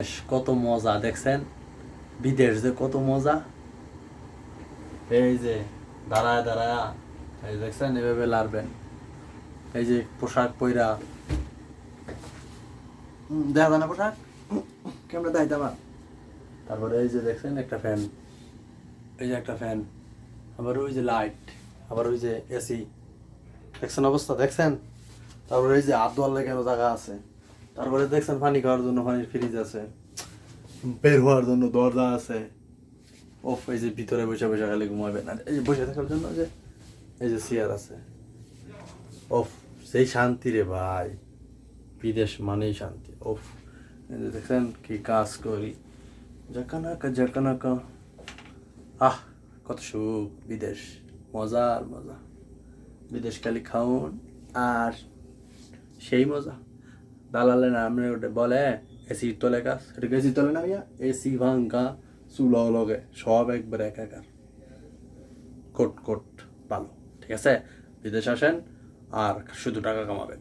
কত মজা দেখছেন, বিদেশ যে কত মজা। এই যে দাঁড়ায় দাঁড়ায় এই দেখছেন, এভাবে লাড়বেন। এই যে পোশাক পইরা দেখা যায় না পোশাক কেমন দায়িত্ব আমার। তারপরে এই যে দেখছেন একটা ফ্যান, এই যে একটা ফ্যান, আবার ওই যে লাইট, আবার ওই যে এসি, দেখছেন অবস্থা দেখছেন। তারপরে এই যে হাত ধোয়ার লেগে জায়গা আছে। তারপরে দেখছেন পানি খাওয়ার জন্য পানির ফ্রিজ আছে, বের হওয়ার জন্য দরজা আছে। ওফ, এই যে ভিতরে বসে বসে খালি ঘুমাবেন, আর এই যে বসে থাকার জন্য যে এই যে চেয়ার আছে। ওফ, সেই শান্তি রে ভাই, বিদেশ মানেই শান্তি। ওফ, এই যে দেখছেন কি কাজ করি, জাকানাকা জাকানাকা। আহ, কত সুখ বিদেশ, মজা আর মজা। বিদেশ খালি খাউন আর সেই মজা। দালালে না আমরা ওটা বলে এসির তলে কাজ, এটা এসির তলে না ভাইয়া, এসি ভাঙ্গা চুলা লগে সব একবার একাকার। কোট কোট ভালো, ঠিক আছে। বিদেশ আসেন আর শুধু টাকা কামাবেন।